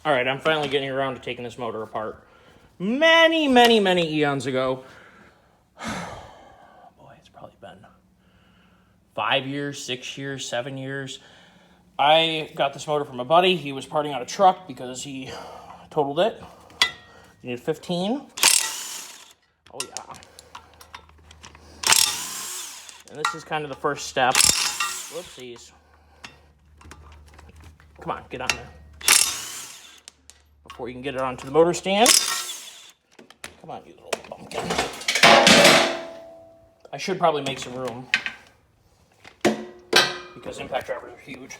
All right, I'm finally getting around to taking this motor apart. Many, many, many eons ago, boy, it's probably been 5 years, 6 years, 7 years. I got this motor from a buddy. He was parting out a truck because he totaled it. You need 15. Oh, yeah. And this is kind of the first step. Whoopsies. Come on, get on there. Before you can get it onto the motor stand. Come on, you little bumpkin. I should probably make some room because impact drivers are huge.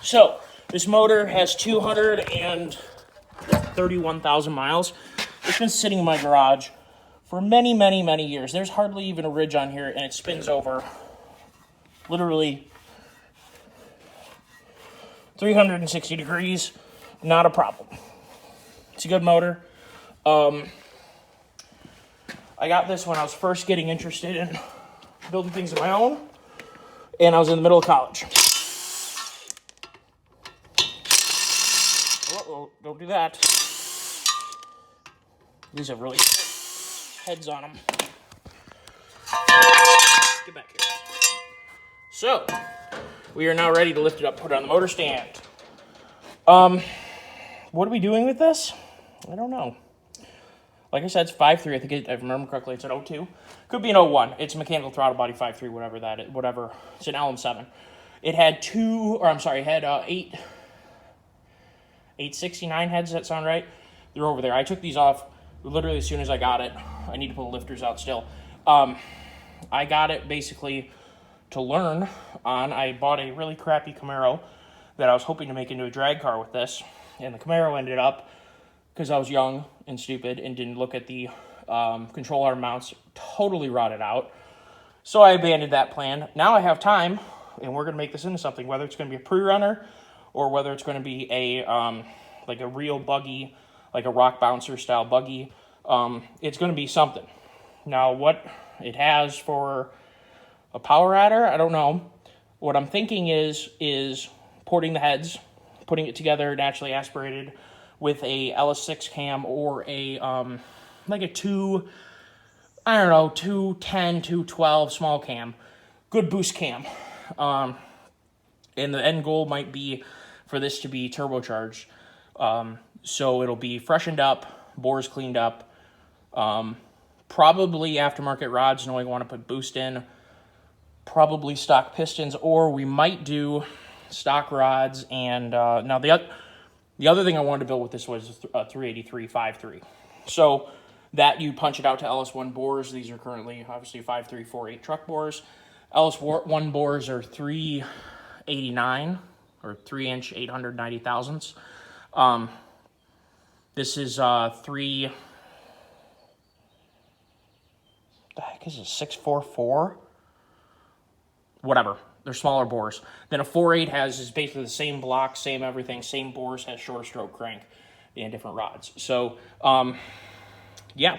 So this motor has 231,000 miles. It's been sitting in my garage for many, many, many years. There's hardly even a ridge on here, and it spins over literally 360 degrees. Not a problem. It's a good motor. I got this when I was first getting interested in building things of my own, and I was in the middle of college. Uh-oh, don't do that. These have really heads on them. Get back here. So, we are now ready to lift it up, put it on the motor stand. What are we doing with this? I don't know. Like I said, it's 5.3. I think if I remember correctly, it's an 02. Could be an 01. It's a mechanical throttle body 5.3, whatever that is. Whatever. It's an LM7. It had 869 heads. Does that sound right? They're over there. I took these off literally as soon as I got it. I need to pull the lifters out still. I got it basically to learn on. I bought a really crappy Camaro that I was hoping to make into a drag car with this. And the Camaro ended up, because I was young and stupid and didn't look at the control arm mounts, totally rotted out. So I abandoned that plan. Now I have time, and we're going to make this into something, whether it's going to be a pre-runner or whether it's going to be a like a real buggy, like a rock bouncer style buggy. It's going to be something. Now, what it has for a power adder, I don't know. What I'm thinking is porting the heads, putting it together naturally aspirated with a LS6 cam or a like a 210, 212 small cam, good boost cam. And the end goal might be for this to be turbocharged. So it'll be freshened up, bores cleaned up, probably aftermarket rods, knowing I want to put boost in, probably stock pistons, or we might do stock rods. And now the other thing I wanted to build with this was a 383 5.3. So that you punch it out to LS1 bores. These are currently obviously 5.3 4.8 truck bores. LS1 bores are 389 or 3-inch 890 thousandths. This is 3. The heck is it? 644. Whatever. They're smaller bores. Then a 4.8 is basically the same block, same everything, same bores, has shorter stroke crank and different rods. So, yeah,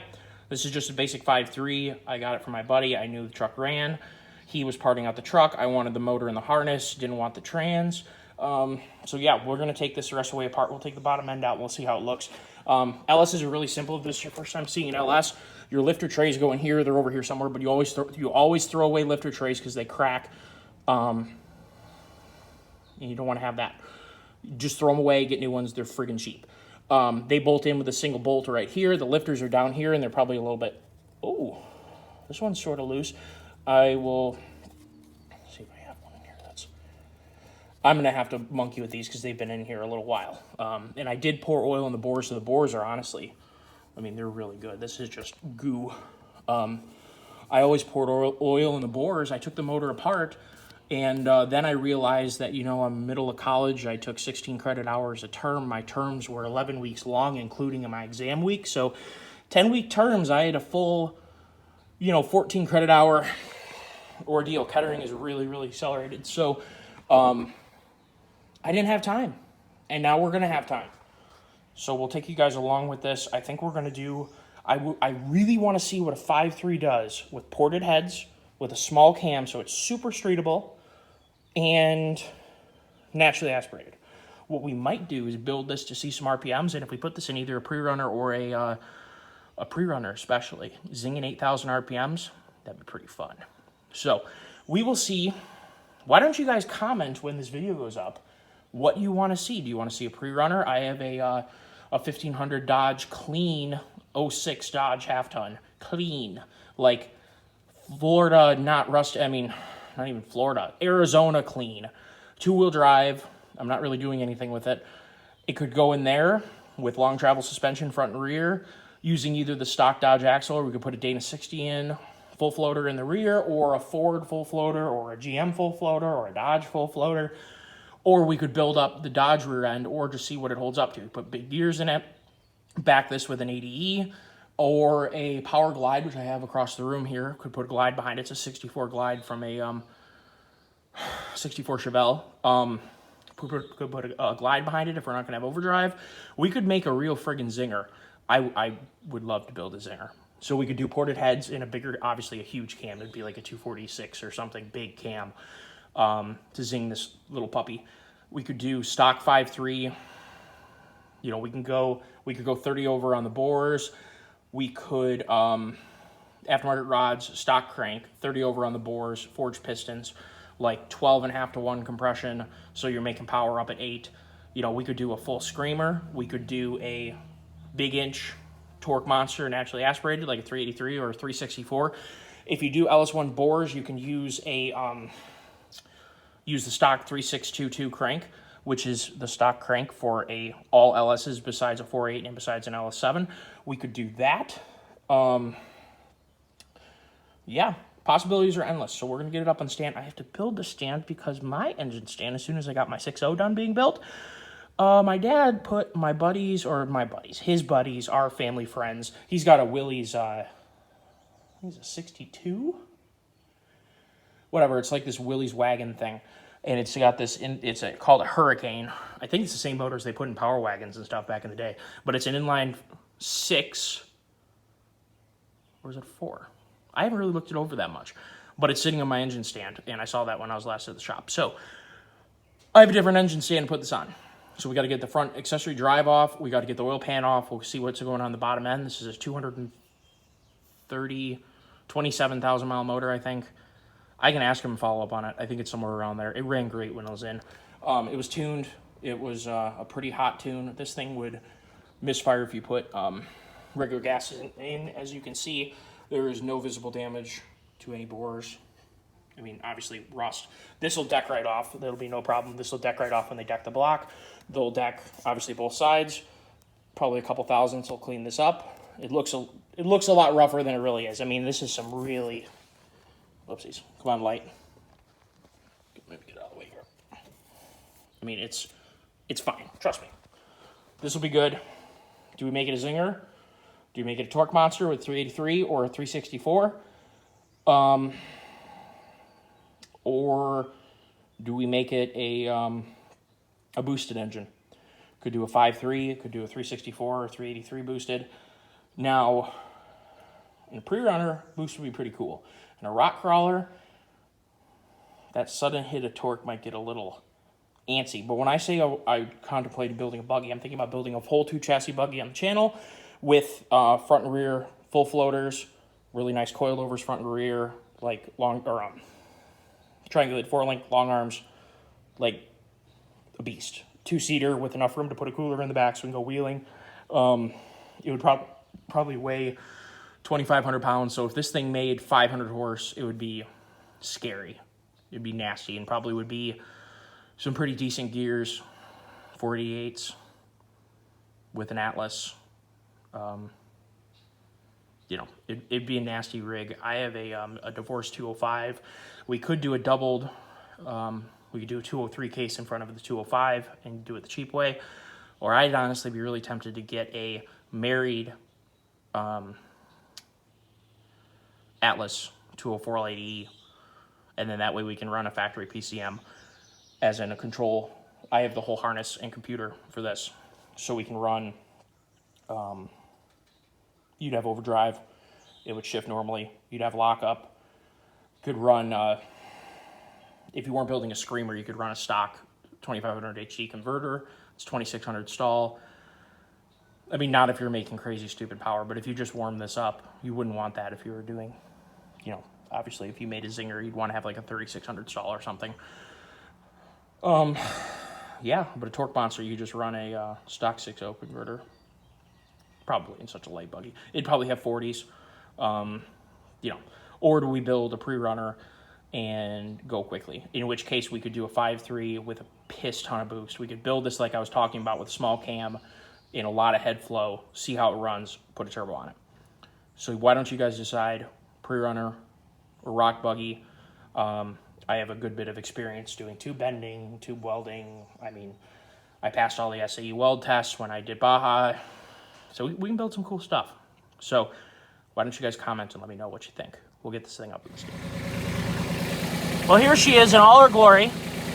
this is just a basic 5.3. I got it from my buddy. I knew the truck ran. He was parting out the truck. I wanted the motor and the harness, didn't want the trans. So, yeah, we're going to take this the rest of the way apart. We'll take the bottom end out. We'll see how it looks. LSs are really simple. If this is your first time seeing an LS, your lifter trays go in here. They're over here somewhere, but you always throw away lifter trays because they crack. And you don't want to have that. Just throw them away, get new ones. They're friggin' cheap. They bolt in with a single bolt right here. The lifters are down here, and they're probably a little bit... Oh, this one's sort of loose. I will see if I have one in here. I'm going to have to monkey with these because they've been in here a little while. And I did pour oil in the bores, so the bores are honestly... I mean, they're really good. This is just goo. I always poured oil in the bores. I took the motor apart... And then I realized that, I'm middle of college. I took 16 credit hours a term. My terms were 11 weeks long, including my exam week. So 10-week terms, I had a full, 14 credit hour ordeal. Kettering is really, really accelerated. So I didn't have time. And now we're going to have time. So we'll take you guys along with this. I think we're going to do... I really want to see what a 5.3 does with ported heads, with a small cam, so it's super streetable and naturally aspirated. What we might do is build this to see some RPMs, and if we put this in either a pre-runner or a pre-runner especially, zinging 8,000 RPMs, that'd be pretty fun. So we will see. Why don't you guys comment when this video goes up what you want to see? Do you want to see a pre-runner? I have a 1500 Dodge clean 06 Dodge half-ton. Clean. Like Florida, not rust. I mean, not even Florida. Arizona clean. Two-wheel drive. I'm not really doing anything with it. It could go in there with long travel suspension front and rear using either the stock Dodge axle, or we could put a Dana 60 in, full floater in the rear, or a Ford full floater, or a GM full floater, or a Dodge full floater. Or we could build up the Dodge rear end, or just see what it holds up to. Put big gears in it, back this with an ADE, or a Power Glide, which I have across the room here. Could put a Glide behind it. It's a 64 Glide from a 64 Chevelle. Could put a Glide behind it if we're not going to have overdrive. We could make a real friggin' zinger. I would love to build a zinger. So we could do ported heads in a bigger, obviously a huge cam. It'd be like a 246 or something, big cam, to zing this little puppy. We could do stock 5.3. You know, we could go 30 over on the bores. We could, aftermarket rods, stock crank, 30 over on the bores, forged pistons, like 12.5 to 1 compression, so you're making power up at 8. You know, we could do a full screamer. We could do a big inch torque monster naturally aspirated, like a 383 or a 364. If you do LS1 bores, you can use the stock 3622 crank, which is the stock crank for all LSs besides a 4.8 and besides an LS7. We could do that. Yeah, possibilities are endless. So we're going to get it up on stand. I have to build the stand because my engine stand, as soon as I got my 6.0 done being built, my dad put his buddies, our family friends, he's got a Willys, he's a 62? Whatever, it's like this Willys wagon thing. And it's got this, called a Hurricane. I think it's the same motors they put in power wagons and stuff back in the day. But it's an inline 6, or is it 4? I haven't really looked it over that much. But it's sitting on my engine stand, and I saw that when I was last at the shop. So I have a different engine stand to put this on. So we got to get the front accessory drive off. We got to get the oil pan off. We'll see what's going on the bottom end. This is a 27,000 mile motor, I think. I can ask him and follow up on it. I think it's somewhere around there. It ran great when it was in. It was tuned. It was a pretty hot tune. This thing would misfire if you put regular gas in. As you can see, there is no visible damage to any bores. I mean, obviously, rust. This will deck right off. That'll be no problem. This will deck right off when they deck the block. They'll deck, obviously, both sides. Probably a couple thousandths will clean this up. It looks a lot rougher than it really is. I mean, this is some really... Whoopsies. Come on, light. Maybe get out of the way here. I mean, it's fine. Trust me. This will be good. Do we make it a zinger? Do we make it a torque monster with 383 or a 364? Or do we make it a boosted engine? Could do a 5.3, could do a 364 or 383 boosted. Now, in a pre-runner, boost would be pretty cool. In a rock crawler, that sudden hit of torque might get a little antsy. But when I say I contemplated building a buggy, I'm thinking about building a full 2-chassis buggy on the channel with front and rear full floaters, really nice coilovers front and rear, like triangulated 4-link long arms, like a beast. 2-seater with enough room to put a cooler in the back so we can go wheeling. It would probably weigh 2,500 pounds. So if this thing made 500 horse, it would be scary. It'd be nasty, and probably would be some pretty decent gears, 488s with an Atlas. You know, it'd be a nasty rig. I have a Divorce 205. We could do a doubled. We could do a 203 case in front of the 205 and do it the cheap way. Or I'd honestly be really tempted to get a married Atlas 204 LADE, and then that way we can run a factory PCM as in a control. I have the whole harness and computer for this, so we can run, you'd have overdrive, it would shift normally, you'd have lockup, could run, if you weren't building a screamer, you could run a stock 2500 HD converter. It's 2600 stall. I mean, not if you're making crazy stupid power, but if you just warm this up, you wouldn't want that if you were doing, you know, obviously if you made a Zinger, you'd want to have like a 3600 stall or something. Yeah, but a torque monster, you just run a stock 6.0 converter, probably in such a light buggy. It'd probably have 40s, you know, or do we build a pre-runner and go quickly, in which case we could do a 5.3 with a piss ton of boost. We could build this like I was talking about with small cam in a lot of head flow, see how it runs, put a turbo on it. So why don't you guys decide pre-runner or rock buggy? I have a good bit of experience doing tube bending, tube welding. I mean, I passed all the SAE weld tests when I did Baja. So we can build some cool stuff. So why don't you guys comment and let me know what you think. We'll get this thing up in the stand. Well, here she is in all her glory.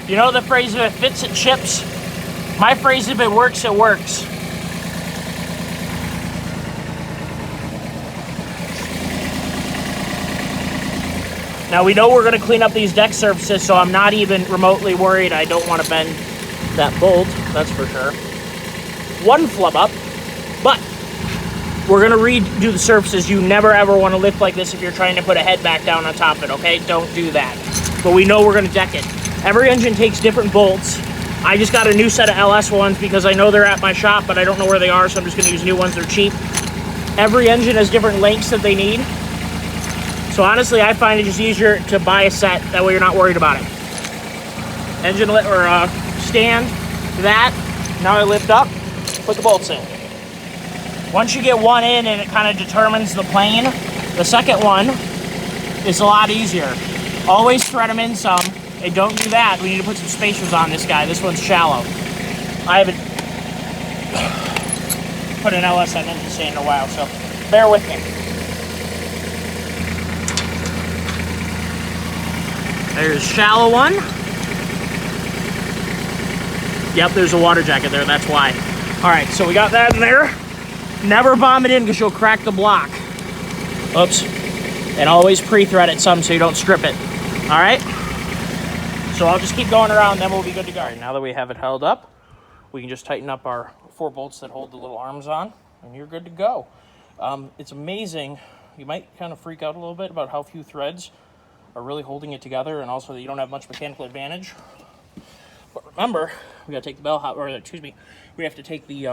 You know the phrase, if it fits, it chips. My phrase, if it works, it works. Now we know we're going to clean up these deck surfaces, so I'm not even remotely worried. I don't want to bend that bolt, that's for sure. One flub up, but we're going to redo the surfaces. You never ever want to lift like this if you're trying to put a head back down on top of it, okay? Don't do that. But we know we're going to deck it. Every engine takes different bolts. I just got a new set of LS ones because I know they're at my shop, but I don't know where they are, so I'm just going to use new ones. They're cheap. Every engine has different lengths that they need. So honestly, I find it just easier to buy a set. That way you're not worried about it. Engine stand, that. Now I lift up, put the bolts in. Once you get one in and it kind of determines the plane, the second one is a lot easier. Always thread them in some. And don't do that. We need to put some spacers on this guy. This one's shallow. I haven't put an LS on engine stand in a while, so bear with me. There's shallow one. Yep, there's a water jacket there, that's why. All right, so we got that in there. Never bomb it in because you'll crack the block. Oops. And always pre-thread it some so you don't strip it. All right? So I'll just keep going around, then we'll be good to go. All right, now that we have it held up, we can just tighten up our 4 bolts that hold the little arms on, and you're good to go. It's amazing. You might kind of freak out a little bit about how few threads are really holding it together, and also that you don't have much mechanical advantage. But remember, we gotta take the bell, or excuse me, we have to take the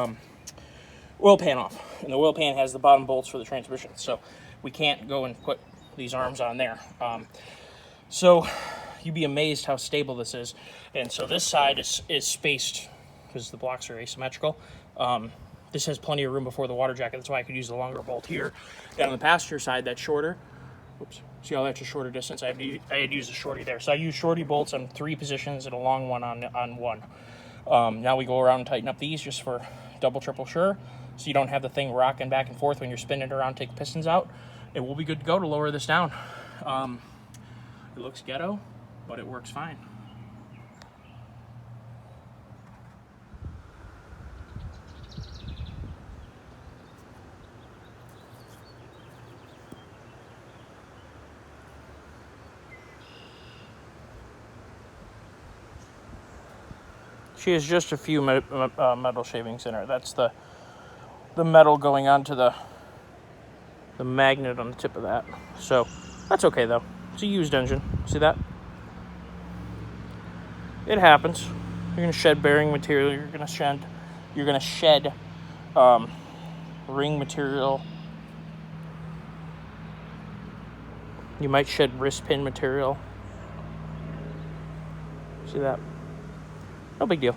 oil pan off, and the oil pan has the bottom bolts for the transmission, so we can't go and put these arms on there. So you'd be amazed how stable this is. And so this side is spaced because the blocks are asymmetrical. This has plenty of room before the water jacket. That's why I could use the longer bolt here. Down on the passenger side, that's shorter. Oops. See how that's a shorter distance? I had used a shorty there. So I use shorty bolts on 3 positions and a long one on 1. Now we go around and tighten up these just for double, triple sure. So you don't have the thing rocking back and forth when you're spinning it around, take the pistons out. And we'll be good to go to lower this down. It looks ghetto, but it works fine. She has just a few metal shavings in her. That's the metal going onto the magnet on the tip of that. So that's okay though. It's a used engine. See that? It happens. You're gonna shed bearing material. You're gonna shed ring material. You might shed wrist pin material. See that? No big deal.